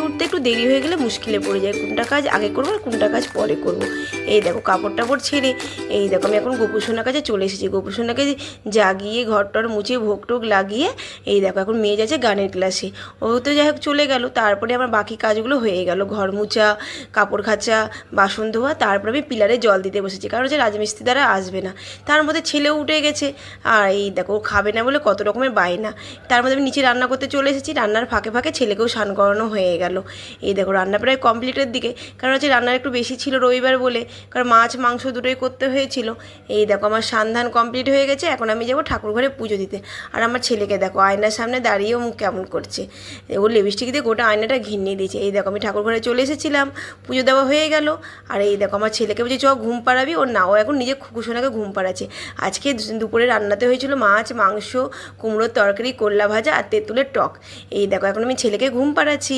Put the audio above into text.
উঠতে একটু দেরি হয়ে গেলে মুশকিলে পড়ে যায়, কোনটা কাজ আগে করবো আর কোনটা কাজ পরে করব। এই দেখো কাপড় টাপড় ছেড়ে এই দেখো আমি এখন গোপুসোনার কাছে চলে এসেছি। গোপুসোনাকে জাগিয়ে ঘর টর মুছে ভোগ টোগ লাগিয়ে এই দেখো এখন মেয়ে যাচ্ছে গানের ক্লাসে। ও তো যাই হোক চলে গেল, তারপরে আমার বাকি কাজগুলো হয়ে গেল, ঘর মুছা, কাপড় কাচা, বাসন ধোয়া। তারপরে আমি পিলারে জল দিতে বসেছি, কারণ হচ্ছে রাজমিস্ত্রি দ্বারা আসবে না। তার মধ্যে ছেলেও উঠে গেছে, আর এই দেখো ও খাবে না বলে কত রকমের বায়না। তার মধ্যে আমি নিচে রান্না করতে চলে এসেছি, রান্নার ফাঁকে ফাঁকে ছেলেকেও স্নান করানো হয়ে গেল। এই দেখো রান্না প্রায় কমপ্লিটের দিকে, কারণ হচ্ছে রান্নার একটু বেশি ছিল রবিবার বলে, কারণ মাছ মাংস দুটোই করতে হয়েছিল। এই দেখো আমার সান্ধান কমপ্লিট হয়ে গেছে, এখন আমি যাবো ঠাকুর ঘরে পুজো দিতে। আর আমার ছেলেকে দেখো আয়নার সামনে দাঁড়িয়েও মুখ কেমন করছে, ও লিপস্টিক দিয়ে গোটা আয়নাটা ঘিন্নিয়ে দিয়েছে। এই দেখো আমি ঠাকুর ঘরে চলে এসেছিলাম, পুজো দেওয়া হয়ে গেল। আর এই দেখো আমার ছেলেকে বলছি চ ঘুম পাড়াবি, ও না, ও এখন নিজে কুসোনাকে ঘুম পাড়াচ্ছে। আজকে দুপুরে রান্নাতে হয়েছিল মাছ মাংস, কুমড়োর তরকারি, করলা ভাজা আর তেঁতুলের টক। এই দেখো এখন আমি ছেলেকে ঘুম পাড়াচ্ছি।